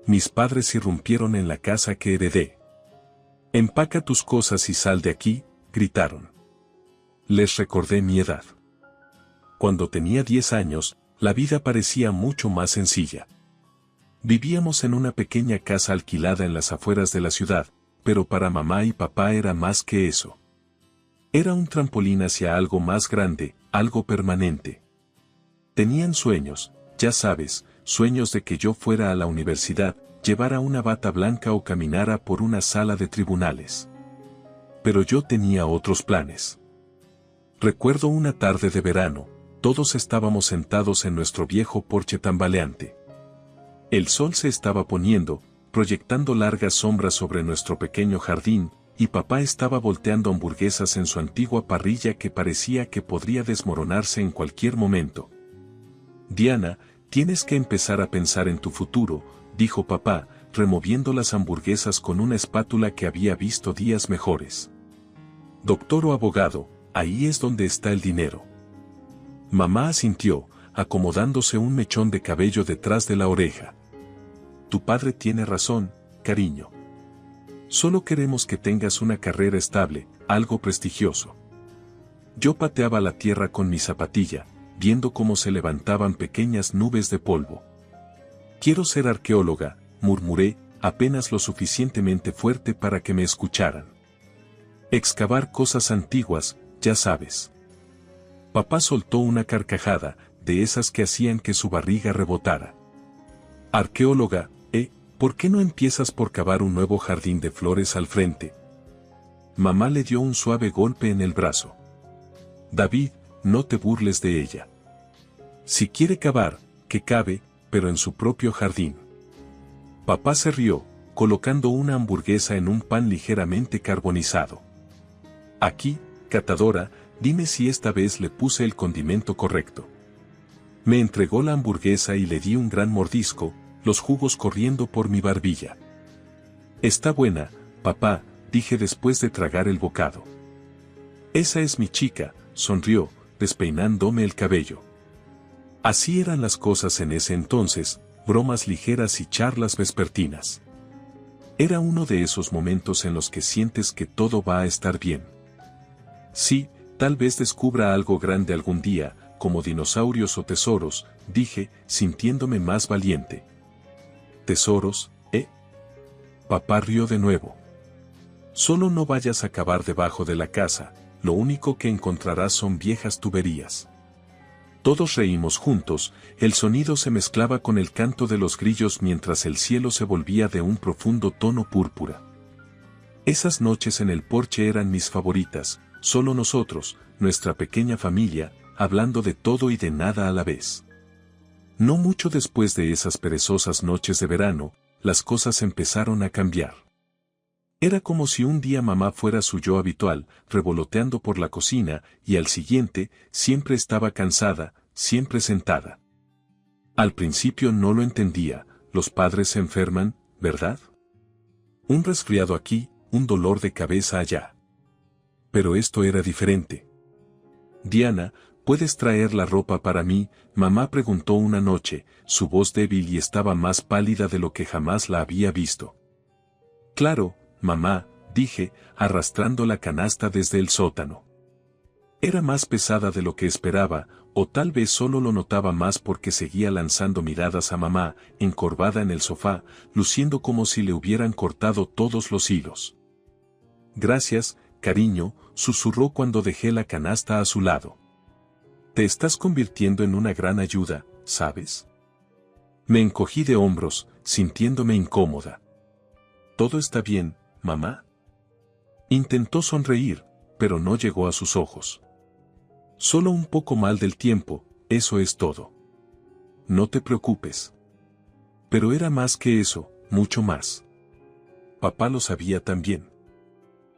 mis padres irrumpieron en la casa que heredé. «Empaca tus cosas y sal de aquí», gritaron. Les recordé mi edad. Cuando tenía 10 años, la vida parecía mucho más sencilla. Vivíamos en una pequeña casa alquilada en las afueras de la ciudad, pero para mamá y papá era más que eso. Era un trampolín hacia algo más grande, algo permanente. Tenían sueños, ya sabes, sueños de que yo fuera a la universidad, llevara una bata blanca o caminara por una sala de tribunales. Pero yo tenía otros planes. Recuerdo una tarde de verano, todos estábamos sentados en nuestro viejo porche tambaleante. El sol se estaba poniendo, proyectando largas sombras sobre nuestro pequeño jardín, y papá estaba volteando hamburguesas en su antigua parrilla que parecía que podría desmoronarse en cualquier momento. «Diana, tienes que empezar a pensar en tu futuro», dijo papá, removiendo las hamburguesas con una espátula que había visto días mejores. «Doctor o abogado, ahí es donde está el dinero». Mamá asintió, acomodándose un mechón de cabello detrás de la oreja. «Tu padre tiene razón, cariño. Solo queremos que tengas una carrera estable, algo prestigioso». Yo pateaba la tierra con mi zapatilla, viendo cómo se levantaban pequeñas nubes de polvo. «Quiero ser arqueóloga», murmuré, apenas lo suficientemente fuerte para que me escucharan. «Excavar cosas antiguas, ya sabes». Papá soltó una carcajada, de esas que hacían que su barriga rebotara. «Arqueóloga, ¿por qué no empiezas por cavar un nuevo jardín de flores al frente?» Mamá le dio un suave golpe en el brazo. «David, no te burles de ella. Si quiere cavar, que cave, pero en su propio jardín». Papá se rió, colocando una hamburguesa en un pan ligeramente carbonizado. «Aquí, catadora, dime si esta vez le puse el condimento correcto». Me entregó la hamburguesa y le di un gran mordisco, los jugos corriendo por mi barbilla. «Está buena, papá», dije después de tragar el bocado. «Esa es mi chica», sonrió, despeinándome el cabello. Así eran las cosas en ese entonces, bromas ligeras y charlas vespertinas. Era uno de esos momentos en los que sientes que todo va a estar bien. «Sí, tal vez descubra algo grande algún día, como dinosaurios o tesoros», dije, sintiéndome más valiente. «¿Tesoros, Papá rió de nuevo. «Solo no vayas a cavar debajo de la casa, lo único que encontrarás son viejas tuberías». Todos reímos juntos, el sonido se mezclaba con el canto de los grillos mientras el cielo se volvía de un profundo tono púrpura. Esas noches en el porche eran mis favoritas, solo nosotros, nuestra pequeña familia, hablando de todo y de nada a la vez. No mucho después de esas perezosas noches de verano, las cosas empezaron a cambiar. Era como si un día mamá fuera su yo habitual, revoloteando por la cocina, y al siguiente, siempre estaba cansada, siempre sentada. Al principio no lo entendía, los padres se enferman, ¿verdad? Un resfriado aquí, un dolor de cabeza allá. Pero esto era diferente. «Diana, ¿puedes traer la ropa para mí?», mamá preguntó una noche, su voz débil y estaba más pálida de lo que jamás la había visto. «Claro, mamá», dije, arrastrando la canasta desde el sótano. Era más pesada de lo que esperaba, o tal vez solo lo notaba más porque seguía lanzando miradas a mamá, encorvada en el sofá, luciendo como si le hubieran cortado todos los hilos. «Gracias, cariño», susurró cuando dejé la canasta a su lado. «Te estás convirtiendo en una gran ayuda, ¿sabes?». Me encogí de hombros, sintiéndome incómoda. «¿Todo está bien, mamá?». Intentó sonreír, pero no llegó a sus ojos. «Solo un poco mal del tiempo, eso es todo. No te preocupes». Pero era más que eso, mucho más. Papá lo sabía también.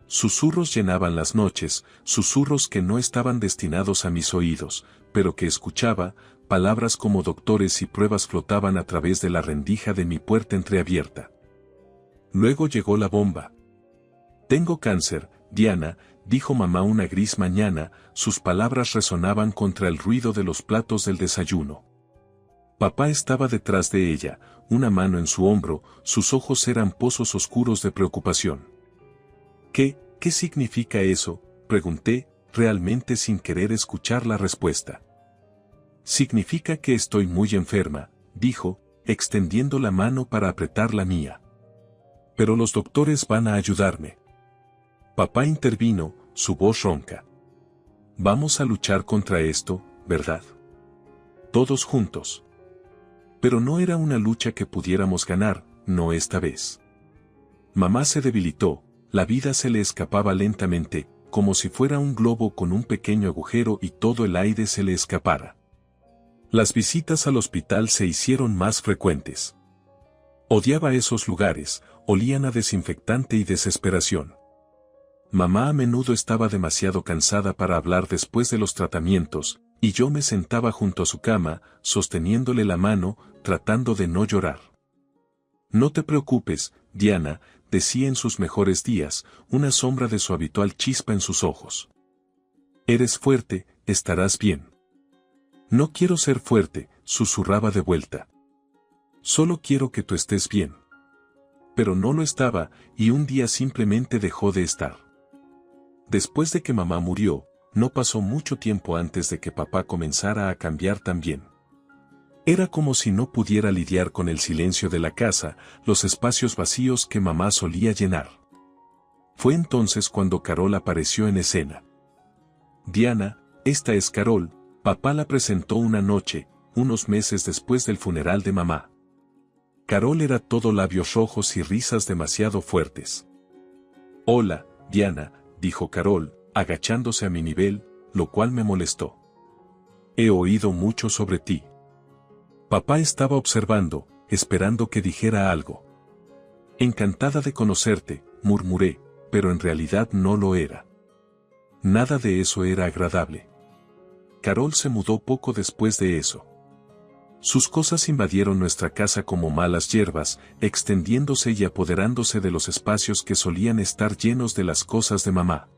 Susurros llenaban las noches, susurros que no estaban destinados a mis oídos, pero que escuchaba, palabras como doctores y pruebas flotaban a través de la rendija de mi puerta entreabierta. Luego llegó la bomba. «Tengo cáncer, Diana», dijo mamá una gris mañana, sus palabras resonaban contra el ruido de los platos del desayuno. Papá estaba detrás de ella, una mano en su hombro, sus ojos eran pozos oscuros de preocupación. ¿Qué significa eso?, pregunté, realmente sin querer escuchar la respuesta. Significa que estoy muy enferma, dijo, extendiendo la mano para apretar la mía. Pero los doctores van a ayudarme. Papá intervino, su voz ronca. Vamos a luchar contra esto, ¿verdad? Todos juntos. Pero no era una lucha que pudiéramos ganar, no esta vez. Mamá se debilitó, la vida se le escapaba lentamente, como si fuera un globo con un pequeño agujero y todo el aire se le escapara. Las visitas al hospital se hicieron más frecuentes. Odiaba esos lugares, olían a desinfectante y desesperación. Mamá a menudo estaba demasiado cansada para hablar después de los tratamientos, y yo me sentaba junto a su cama, sosteniéndole la mano, tratando de no llorar. No te preocupes, Diana, decía en sus mejores días, una sombra de su habitual chispa en sus ojos. Eres fuerte, estarás bien. No quiero ser fuerte, susurraba de vuelta. Solo quiero que tú estés bien. Pero no lo estaba, y un día simplemente dejó de estar. Después de que mamá murió, no pasó mucho tiempo antes de que papá comenzara a cambiar también. Era como si no pudiera lidiar con el silencio de la casa, los espacios vacíos que mamá solía llenar. Fue entonces cuando Carol apareció en escena. Diana, esta es Carol, papá la presentó una noche, unos meses después del funeral de mamá. Carol era todo labios rojos y risas demasiado fuertes. Hola, Diana, dijo Carol, agachándose a mi nivel, lo cual me molestó. He oído mucho sobre ti. Papá estaba observando, esperando que dijera algo. Encantada de conocerte, murmuré, pero en realidad no lo era. Nada de eso era agradable. Carol se mudó poco después de eso. Sus cosas invadieron nuestra casa como malas hierbas, extendiéndose y apoderándose de los espacios que solían estar llenos de las cosas de mamá.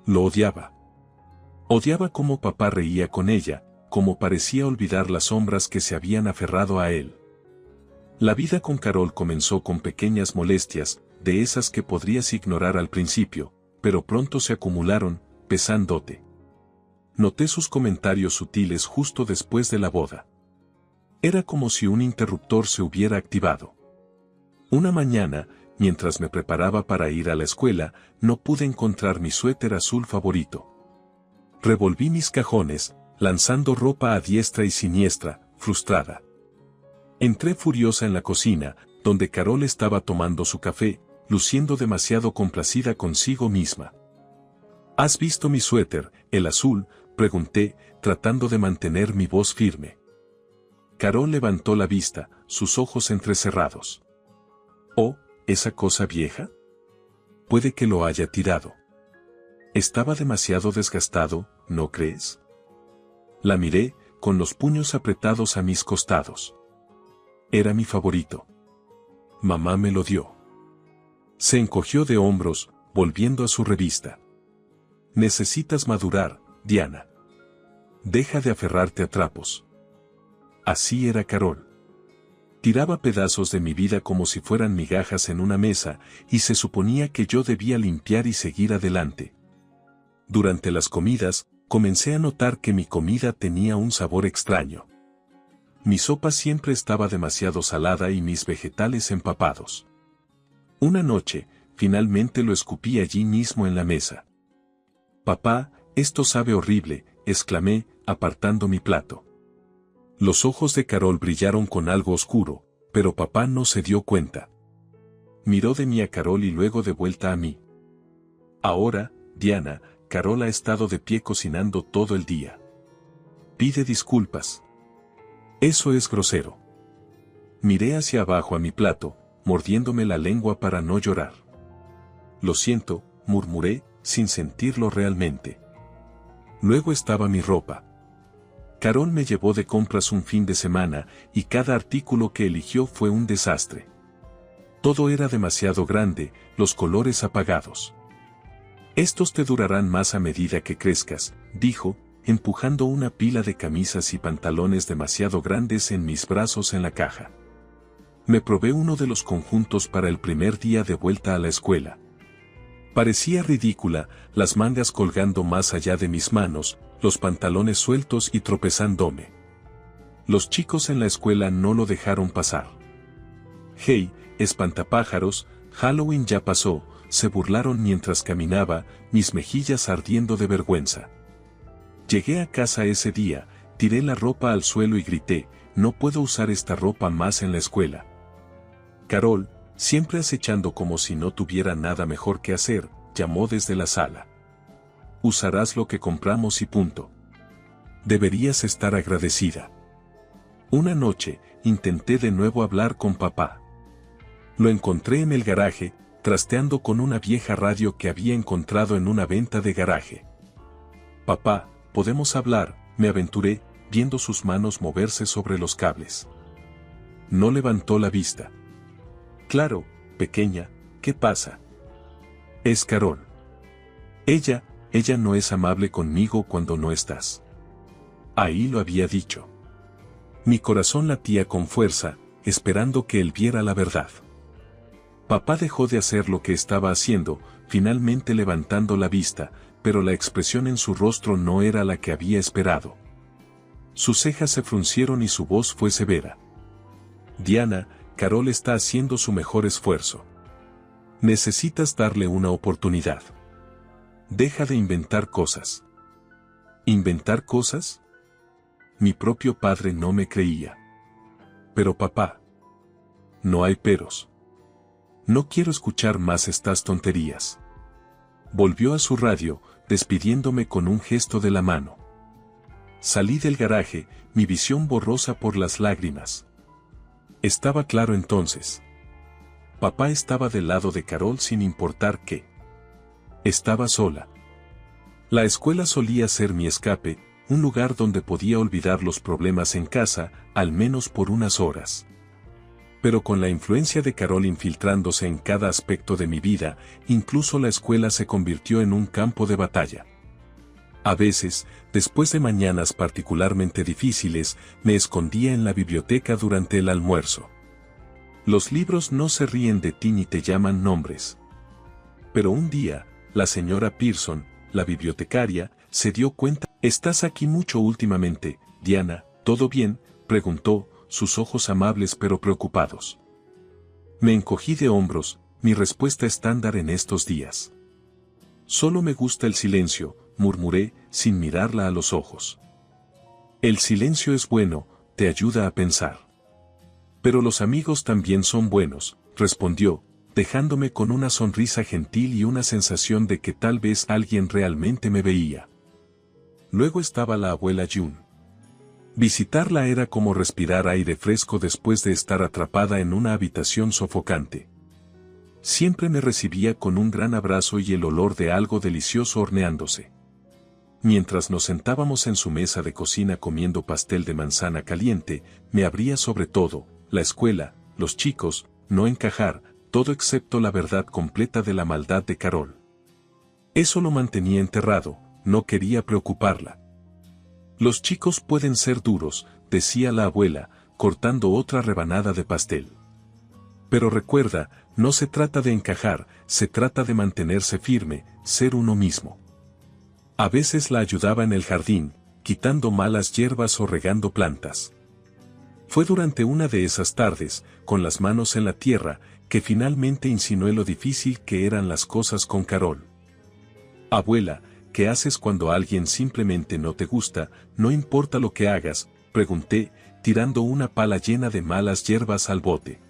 Lo odiaba. Odiaba cómo papá reía con ella, cómo parecía olvidar las sombras que se habían aferrado a él. La vida con Carol comenzó con pequeñas molestias, de esas que podrías ignorar al principio, pero pronto se acumularon, pesándote. Noté sus comentarios sutiles justo después de la boda. Era como si un interruptor se hubiera activado. Una mañana, mientras me preparaba para ir a la escuela, no pude encontrar mi suéter azul favorito. Revolví mis cajones, lanzando ropa a diestra y siniestra, frustrada. Entré furiosa en la cocina, donde Carol estaba tomando su café, luciendo demasiado complacida consigo misma. ¿Has visto mi suéter, el azul?, pregunté, tratando de mantener mi voz firme. Carol levantó la vista, sus ojos entrecerrados. «Oh, ¿esa cosa vieja? Puede que lo haya tirado. Estaba demasiado desgastado, ¿no crees?» La miré, con los puños apretados a mis costados. Era mi favorito. Mamá me lo dio. Se encogió de hombros, volviendo a su revista. Necesitas madurar, Diana. Deja de aferrarte a trapos. Así era Carol. Tiraba pedazos de mi vida como si fueran migajas en una mesa, y se suponía que yo debía limpiar y seguir adelante. Durante las comidas, comencé a notar que mi comida tenía un sabor extraño. Mi sopa siempre estaba demasiado salada y mis vegetales empapados. Una noche, finalmente lo escupí allí mismo en la mesa. «Papá, esto sabe horrible», exclamé, apartando mi plato. Los ojos de Carol brillaron con algo oscuro, pero papá no se dio cuenta. Miró de mí a Carol y luego de vuelta a mí. Ahora, Diana, Carol ha estado de pie cocinando todo el día. Pide disculpas. Eso es grosero. Miré hacia abajo a mi plato, mordiéndome la lengua para no llorar. Lo siento, murmuré, sin sentirlo realmente. Luego estaba mi ropa. Carol me llevó de compras un fin de semana, y cada artículo que eligió fue un desastre. Todo era demasiado grande, los colores apagados. Estos te durarán más a medida que crezcas, dijo, empujando una pila de camisas y pantalones demasiado grandes en mis brazos en la caja. Me probé uno de los conjuntos para el primer día de vuelta a la escuela. Parecía ridícula, las mangas colgando más allá de mis manos, los pantalones sueltos y tropezándome. Los chicos en la escuela no lo dejaron pasar. «Hey, espantapájaros, Halloween ya pasó», se burlaron mientras caminaba, mis mejillas ardiendo de vergüenza. Llegué a casa ese día, tiré la ropa al suelo y grité, «No puedo usar esta ropa más en la escuela». Carol, siempre acechando como si no tuviera nada mejor que hacer, llamó desde la sala. «Usarás lo que compramos y punto. Deberías estar agradecida». Una noche, intenté de nuevo hablar con papá. Lo encontré en el garaje, trasteando con una vieja radio que había encontrado en una venta de garaje. «Papá, ¿podemos hablar?», me aventuré, viendo sus manos moverse sobre los cables. No levantó la vista. «Claro, pequeña, ¿qué pasa?». «Es Carol. Ella no es amable conmigo cuando no estás». Ahí lo había dicho. Mi corazón latía con fuerza, esperando que él viera la verdad. Papá dejó de hacer lo que estaba haciendo, finalmente levantando la vista, pero la expresión en su rostro no era la que había esperado. Sus cejas se fruncieron y su voz fue severa. «Diana, Carol está haciendo su mejor esfuerzo. Necesitas darle una oportunidad. Deja de inventar cosas». ¿Inventar cosas? Mi propio padre no me creía. «Pero papá». «No hay peros. No quiero escuchar más estas tonterías». Volvió a su radio, despidiéndome con un gesto de la mano. Salí del garaje, mi visión borrosa por las lágrimas. Estaba claro entonces. Papá estaba del lado de Carol sin importar qué. Estaba sola. La escuela solía ser mi escape, un lugar donde podía olvidar los problemas en casa, al menos por unas horas. Pero con la influencia de Carol infiltrándose en cada aspecto de mi vida, incluso la escuela se convirtió en un campo de batalla. A veces, después de mañanas particularmente difíciles, me escondía en la biblioteca durante el almuerzo. Los libros no se ríen de ti ni te llaman nombres. Pero un día, la señora Pearson, la bibliotecaria, se dio cuenta. «¿Estás aquí mucho últimamente, Diana? ¿Todo bien?», preguntó, sus ojos amables pero preocupados. Me encogí de hombros, mi respuesta estándar en estos días. «Solo me gusta el silencio», murmuré, sin mirarla a los ojos. «El silencio es bueno, te ayuda a pensar». «Pero los amigos también son buenos», respondió, dejándome con una sonrisa gentil y una sensación de que tal vez alguien realmente me veía. Luego estaba la abuela June. Visitarla era como respirar aire fresco después de estar atrapada en una habitación sofocante. Siempre me recibía con un gran abrazo y el olor de algo delicioso horneándose. Mientras nos sentábamos en su mesa de cocina comiendo pastel de manzana caliente, me abría sobre todo, la escuela, los chicos, no encajar, todo excepto la verdad completa de la maldad de Carol. Eso lo mantenía enterrado, no quería preocuparla. «Los chicos pueden ser duros», decía la abuela, cortando otra rebanada de pastel. «Pero recuerda, no se trata de encajar, se trata de mantenerse firme, ser uno mismo». A veces la ayudaba en el jardín, quitando malas hierbas o regando plantas. Fue durante una de esas tardes, con las manos en la tierra, que finalmente insinué lo difícil que eran las cosas con Carol. «Abuela, ¿qué haces cuando alguien simplemente no te gusta, no importa lo que hagas?», pregunté, tirando una pala llena de malas hierbas al bote.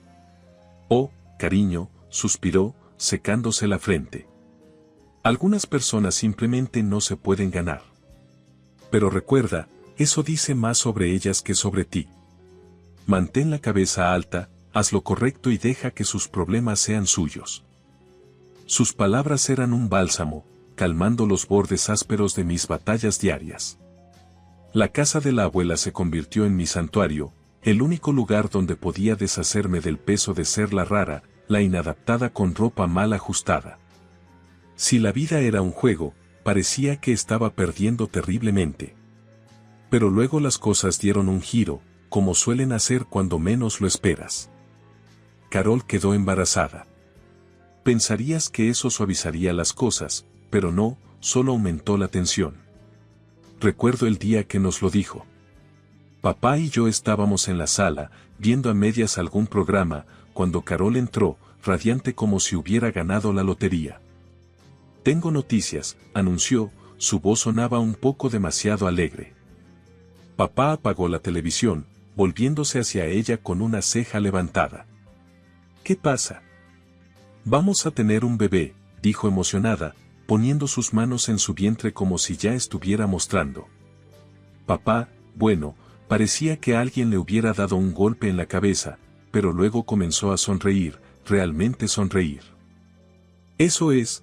«Oh, cariño», suspiró, secándose la frente. «Algunas personas simplemente no se pueden ganar. Pero recuerda, eso dice más sobre ellas que sobre ti. Mantén la cabeza alta, haz lo correcto y deja que sus problemas sean suyos». Sus palabras eran un bálsamo, calmando los bordes ásperos de mis batallas diarias. La casa de la abuela se convirtió en mi santuario, el único lugar donde podía deshacerme del peso de ser la rara, la inadaptada con ropa mal ajustada. Si la vida era un juego, parecía que estaba perdiendo terriblemente. Pero luego las cosas dieron un giro, como suelen hacer cuando menos lo esperas. Carol quedó embarazada. Pensarías que eso suavizaría las cosas, pero no, solo aumentó la tensión. Recuerdo el día que nos lo dijo. Papá y yo estábamos en la sala, viendo a medias algún programa, cuando Carol entró, radiante como si hubiera ganado la lotería. Tengo noticias, anunció, su voz sonaba un poco demasiado alegre. Papá apagó la televisión, volviéndose hacia ella con una ceja levantada. ¿Qué pasa? Vamos a tener un bebé, dijo emocionada, poniendo sus manos en su vientre como si ya estuviera mostrando. Papá, bueno, parecía que alguien le hubiera dado un golpe en la cabeza, pero luego comenzó a sonreír, realmente sonreír. Eso es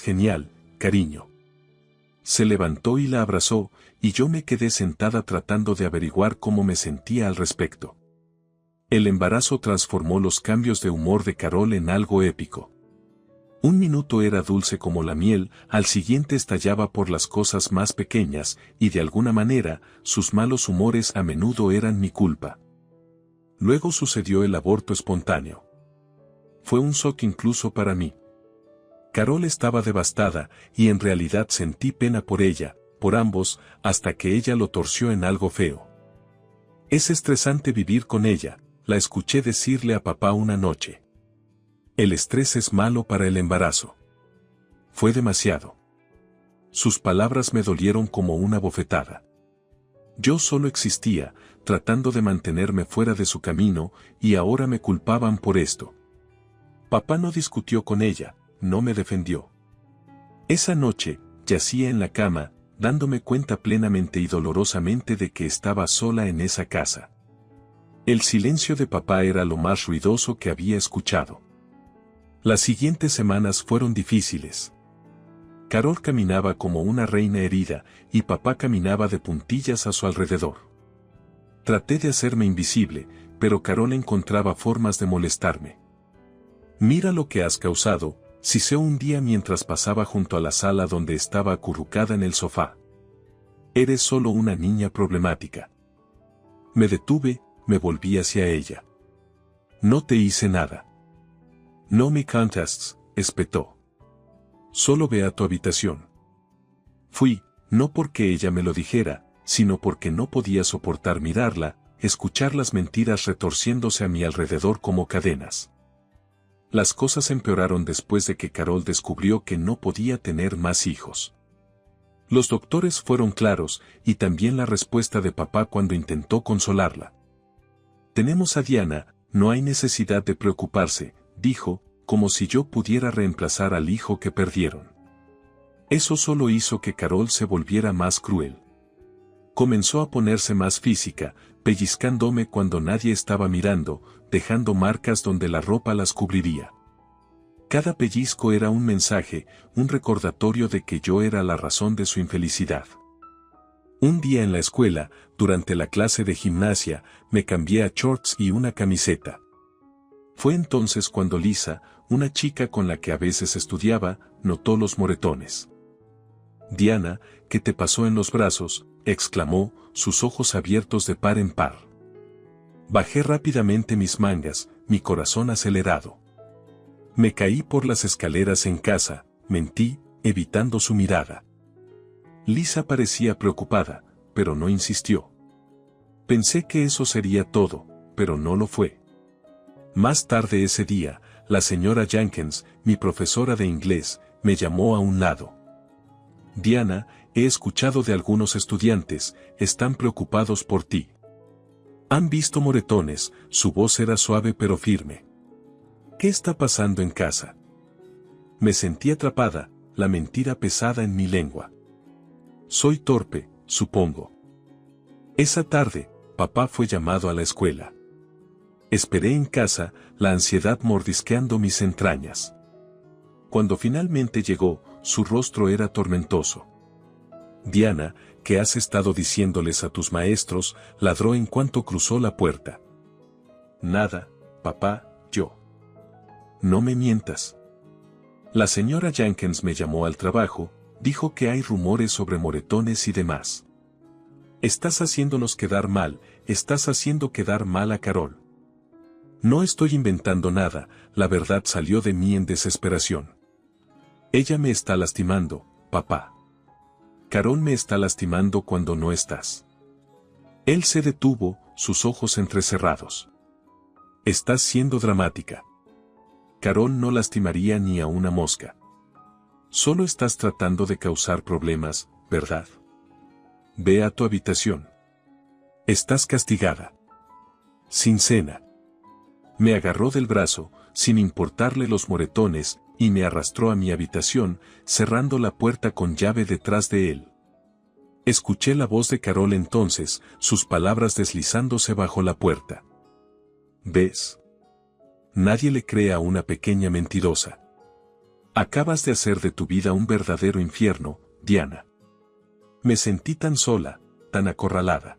genial, cariño. Se levantó y la abrazó, y yo me quedé sentada tratando de averiguar cómo me sentía al respecto. El embarazo transformó los cambios de humor de Carol en algo épico. Un minuto era dulce como la miel, al siguiente estallaba por las cosas más pequeñas, y de alguna manera, sus malos humores a menudo eran mi culpa. Luego sucedió el aborto espontáneo. Fue un shock incluso para mí. Carol estaba devastada, y en realidad sentí pena por ella, por ambos, hasta que ella lo torció en algo feo. Es estresante vivir con ella, la escuché decirle a papá una noche. El estrés es malo para el embarazo. Fue demasiado. Sus palabras me dolieron como una bofetada. Yo solo existía, tratando de mantenerme fuera de su camino, y ahora me culpaban por esto. Papá no discutió con ella, no me defendió. Esa noche, yacía en la cama, dándome cuenta plenamente y dolorosamente de que estaba sola en esa casa. El silencio de papá era lo más ruidoso que había escuchado. Las siguientes semanas fueron difíciles. Carol caminaba como una reina herida, y papá caminaba de puntillas a su alrededor. Traté de hacerme invisible, pero Carol encontraba formas de molestarme. Mira lo que has causado, siseó un día mientras pasaba junto a la sala donde estaba acurrucada en el sofá. Eres solo una niña problemática. Me detuve, me volví hacia ella. No te hice nada. No me contestes, espetó. Solo ve a tu habitación. Fui, no porque ella me lo dijera, sino porque no podía soportar mirarla, escuchar las mentiras retorciéndose a mi alrededor como cadenas. Las cosas empeoraron después de que Carol descubrió que no podía tener más hijos. Los doctores fueron claros, y también la respuesta de papá cuando intentó consolarla. Tenemos a Diana, no hay necesidad de preocuparse, dijo, como si yo pudiera reemplazar al hijo que perdieron. Eso solo hizo que Carol se volviera más cruel. Comenzó a ponerse más física, pellizcándome cuando nadie estaba mirando, dejando marcas donde la ropa las cubriría. Cada pellizco era un mensaje, un recordatorio de que yo era la razón de su infelicidad. Un día en la escuela, durante la clase de gimnasia, me cambié a shorts y una camiseta. Fue entonces cuando Lisa, una chica con la que a veces estudiaba, notó los moretones. Diana, ¿qué te pasó en los brazos?, exclamó, sus ojos abiertos de par en par. Bajé rápidamente mis mangas, mi corazón acelerado. Me caí por las escaleras en casa, mentí, evitando su mirada. Lisa parecía preocupada, pero no insistió. Pensé que eso sería todo, pero no lo fue. Más tarde ese día, la señora Jenkins, mi profesora de inglés, me llamó a un lado. Diana, he escuchado de algunos estudiantes, están preocupados por ti. Han visto moretones, su voz era suave pero firme. ¿Qué está pasando en casa? Me sentí atrapada, la mentira pesada en mi lengua. Soy torpe, supongo. Esa tarde, papá fue llamado a la escuela. Esperé en casa, la ansiedad mordisqueando mis entrañas. Cuando finalmente llegó, su rostro era tormentoso. Diana, ¿qué has estado diciéndoles a tus maestros?, ladró en cuanto cruzó la puerta. Nada, papá, yo. No me mientas. La señora Jenkins me llamó al trabajo, dijo que hay rumores sobre moretones y demás. Estás haciéndonos quedar mal, estás haciendo quedar mal a Carol. No estoy inventando nada, la verdad salió de mí en desesperación. Ella me está lastimando, papá. Carol me está lastimando cuando no estás. Él se detuvo, sus ojos entrecerrados. Estás siendo dramática. Carol no lastimaría ni a una mosca. Solo estás tratando de causar problemas, ¿verdad? Ve a tu habitación. Estás castigada. Sin cena. Me agarró del brazo, sin importarle los moretones, y me arrastró a mi habitación, cerrando la puerta con llave detrás de él. Escuché la voz de Carol entonces, sus palabras deslizándose bajo la puerta. ¿Ves? Nadie le cree a una pequeña mentirosa. Acabas de hacer de tu vida un verdadero infierno, Diana. Me sentí tan sola, tan acorralada.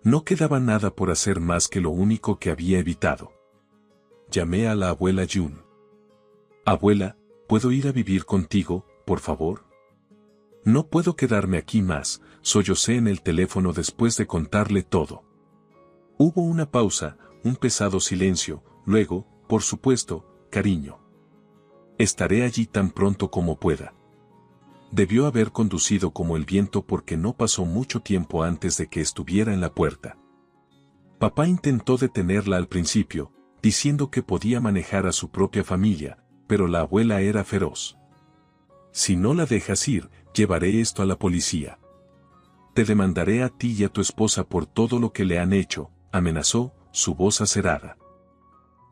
No quedaba nada por hacer más que lo único que había evitado. Llamé a la abuela June. Abuela, ¿puedo ir a vivir contigo, por favor? No puedo quedarme aquí más, sollocé en el teléfono después de contarle todo. Hubo una pausa, un pesado silencio, luego, por supuesto, cariño. Estaré allí tan pronto como pueda. Debió haber conducido como el viento porque no pasó mucho tiempo antes de que estuviera en la puerta. Papá intentó detenerla al principio, diciendo que podía manejar a su propia familia, pero la abuela era feroz. Si no la dejas ir, llevaré esto a la policía. Te demandaré a ti y a tu esposa por todo lo que le han hecho, amenazó, su voz acerada.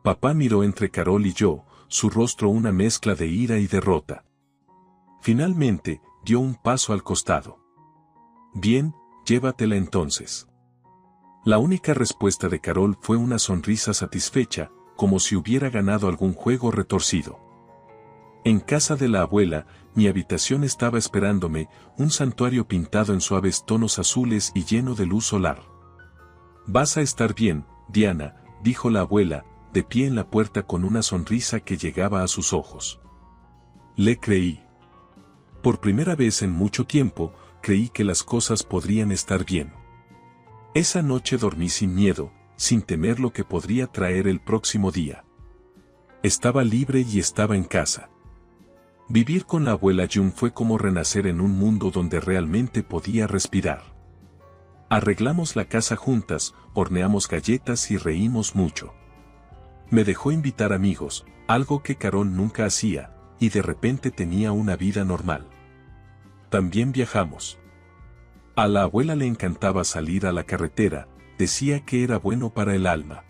Papá miró entre Carol y yo, su rostro una mezcla de ira y derrota. Finalmente, dio un paso al costado. Bien, llévatela entonces. La única respuesta de Carol fue una sonrisa satisfecha, como si hubiera ganado algún juego retorcido. En casa de la abuela, mi habitación estaba esperándome, un santuario pintado en suaves tonos azules y lleno de luz solar. Vas a estar bien, Diana, dijo la abuela, de pie en la puerta con una sonrisa que llegaba a sus ojos. Le creí. Por primera vez en mucho tiempo, creí que las cosas podrían estar bien. Esa noche dormí sin miedo, sin temer lo que podría traer el próximo día. Estaba libre y estaba en casa. Vivir con la abuela June fue como renacer en un mundo donde realmente podía respirar. Arreglamos la casa juntas, horneamos galletas y reímos mucho. Me dejó invitar amigos, algo que Carol nunca hacía, y de repente tenía una vida normal. También viajamos. A la abuela le encantaba salir a la carretera, decía que era bueno para el alma.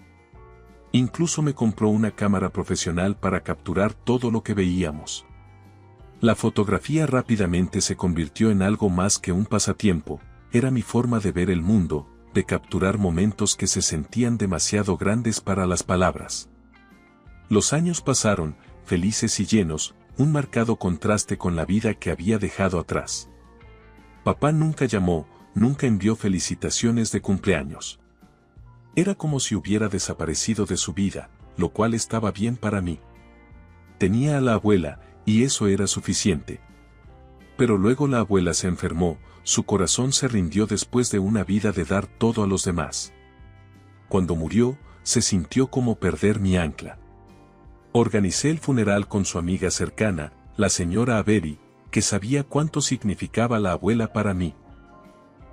Incluso me compró una cámara profesional para capturar todo lo que veíamos. La fotografía rápidamente se convirtió en algo más que un pasatiempo, era mi forma de ver el mundo, de capturar momentos que se sentían demasiado grandes para las palabras. Los años pasaron, felices y llenos, un marcado contraste con la vida que había dejado atrás. Papá nunca llamó, nunca envió felicitaciones de cumpleaños. Era como si hubiera desaparecido de su vida, lo cual estaba bien para mí. Tenía a la abuela, y eso era suficiente. Pero luego la abuela se enfermó, su corazón se rindió después de una vida de dar todo a los demás. Cuando murió, se sintió como perder mi ancla. Organicé el funeral con su amiga cercana, la señora Avery, que sabía cuánto significaba la abuela para mí.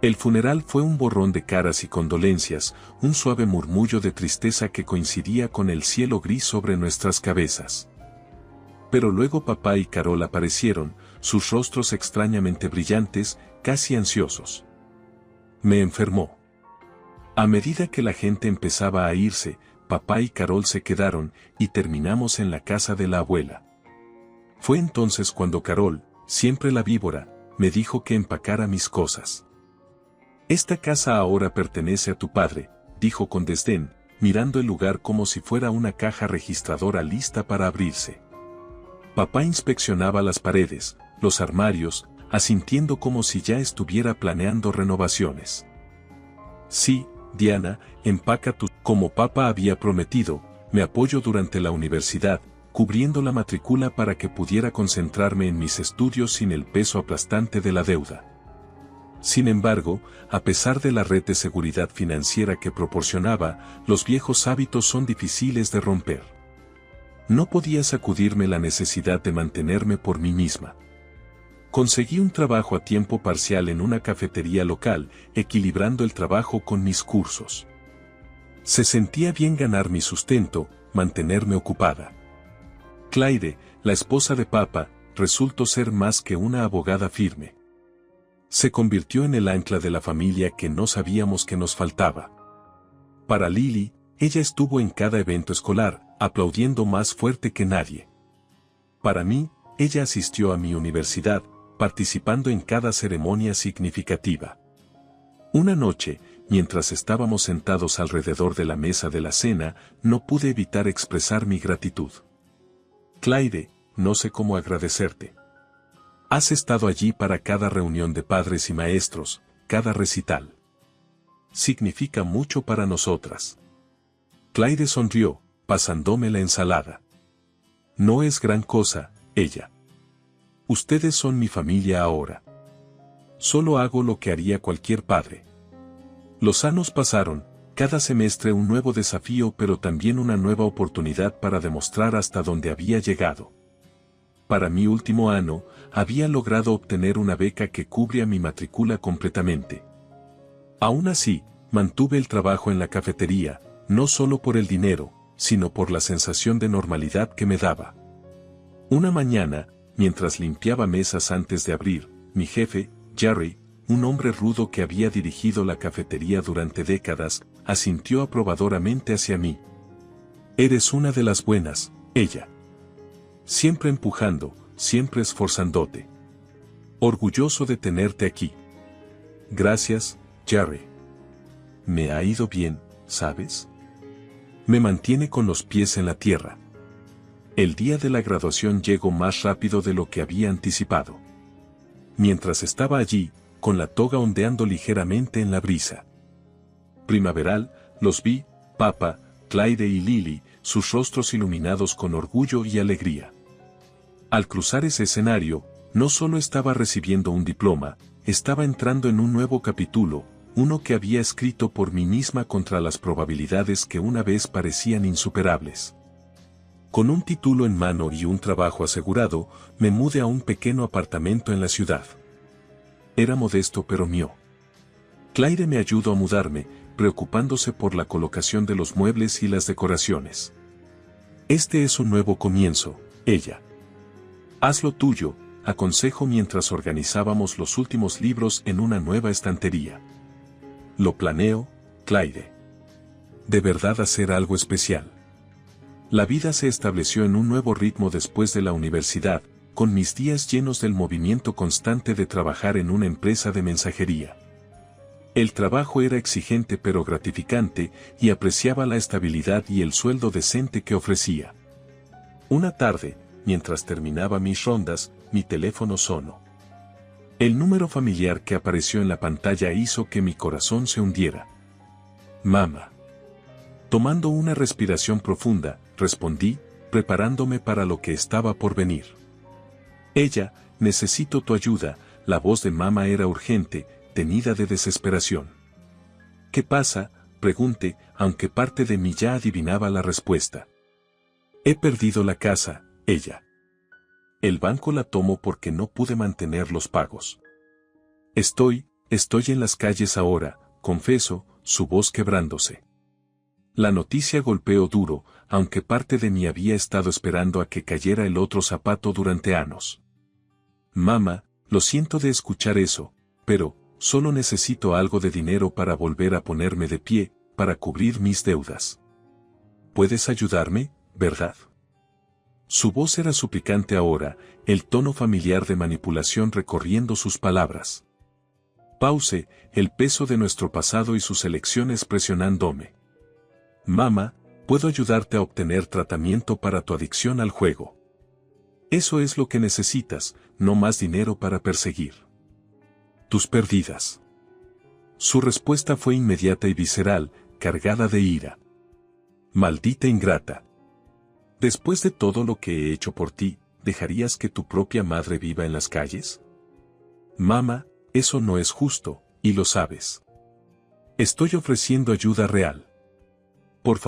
El funeral fue un borrón de caras y condolencias, un suave murmullo de tristeza que coincidía con el cielo gris sobre nuestras cabezas. Pero luego papá y Carol aparecieron, sus rostros extrañamente brillantes, casi ansiosos. Me enfermó. A medida que la gente empezaba a irse, papá y Carol se quedaron, y terminamos en la casa de la abuela. Fue entonces cuando Carol, siempre la víbora, me dijo que empacara mis cosas. Esta casa ahora pertenece a tu padre, dijo con desdén, mirando el lugar como si fuera una caja registradora lista para abrirse. Papá inspeccionaba las paredes, los armarios, asintiendo como si ya estuviera planeando renovaciones. Sí, Diana, empaca tu... Como papá había prometido, me apoyo durante la universidad, cubriendo la matrícula para que pudiera concentrarme en mis estudios sin el peso aplastante de la deuda. Sin embargo, a pesar de la red de seguridad financiera que proporcionaba, los viejos hábitos son difíciles de romper. No podía sacudirme la necesidad de mantenerme por mí misma. Conseguí un trabajo a tiempo parcial en una cafetería local, equilibrando el trabajo con mis cursos. Se sentía bien ganar mi sustento, mantenerme ocupada. Clyde, la esposa de Papa, resultó ser más que una abogada firme. Se convirtió en el ancla de la familia que no sabíamos que nos faltaba. Para Lily, ella estuvo en cada evento escolar, aplaudiendo más fuerte que nadie. Para mí, ella asistió a mi universidad, participando en cada ceremonia significativa. Una noche, mientras estábamos sentados alrededor de la mesa de la cena, no pude evitar expresar mi gratitud. Clyde, no sé cómo agradecerte. Has estado allí para cada reunión de padres y maestros, cada recital. Significa mucho para nosotras. Clyde sonrió, pasándome la ensalada. No es gran cosa, ella. Ustedes son mi familia ahora. Solo hago lo que haría cualquier padre. Los años pasaron, cada semestre un nuevo desafío pero también una nueva oportunidad para demostrar hasta dónde había llegado. Para mi último año, había logrado obtener una beca que cubría mi matrícula completamente. Aún así, mantuve el trabajo en la cafetería, no solo por el dinero, sino por la sensación de normalidad que me daba. Una mañana, mientras limpiaba mesas antes de abrir, mi jefe, Jerry, un hombre rudo que había dirigido la cafetería durante décadas, asintió aprobadoramente hacia mí. Eres una de las buenas, ella. Siempre empujando, siempre esforzándote. Orgulloso de tenerte aquí. Gracias, Jerry. Me ha ido bien, ¿sabes? Me mantiene con los pies en la tierra. El día de la graduación llegó más rápido de lo que había anticipado. Mientras estaba allí, con la toga ondeando ligeramente en la brisa primaveral, los vi, Papa, Clyde y Lily, sus rostros iluminados con orgullo y alegría. Al cruzar ese escenario, no solo estaba recibiendo un diploma, estaba entrando en un nuevo capítulo, uno que había escrito por mí misma contra las probabilidades que una vez parecían insuperables. Con un título en mano y un trabajo asegurado, me mudé a un pequeño apartamento en la ciudad. Era modesto pero mío. Clyde me ayudó a mudarme, preocupándose por la colocación de los muebles y las decoraciones. Este es un nuevo comienzo, ella. Haz lo tuyo, aconsejó mientras organizábamos los últimos libros en una nueva estantería. Lo planeo, Clyde. De verdad hacer algo especial. La vida se estableció en un nuevo ritmo después de la universidad, con mis días llenos del movimiento constante de trabajar en una empresa de mensajería. El trabajo era exigente pero gratificante, y apreciaba la estabilidad y el sueldo decente que ofrecía. Una tarde, mientras terminaba mis rondas, mi teléfono sonó. El número familiar que apareció en la pantalla hizo que mi corazón se hundiera. Mamá. Tomando una respiración profunda, respondí, preparándome para lo que estaba por venir. Ella, necesito tu ayuda. La voz de mamá era urgente, tenida de desesperación. ¿Qué pasa?, pregunté, aunque parte de mí ya adivinaba la respuesta. He perdido la casa, ella. El banco la tomó porque no pude mantener los pagos. Estoy en las calles ahora, confesó, su voz quebrándose. La noticia golpeó duro, aunque parte de mí había estado esperando a que cayera el otro zapato durante años. Mamá, lo siento de escuchar eso, pero solo necesito algo de dinero para volver a ponerme de pie, para cubrir mis deudas. ¿Puedes ayudarme, verdad? Su voz era suplicante ahora, el tono familiar de manipulación recorriendo sus palabras. Pause, el peso de nuestro pasado y sus elecciones presionándome. Mamá, puedo ayudarte a obtener tratamiento para tu adicción al juego. Eso es lo que necesitas, no más dinero para perseguir tus pérdidas. Su respuesta fue inmediata y visceral, cargada de ira. Maldita ingrata. Después de todo lo que he hecho por ti, ¿dejarías que tu propia madre viva en las calles? Mamá, Eso no es justo, y lo sabes. Estoy ofreciendo ayuda real.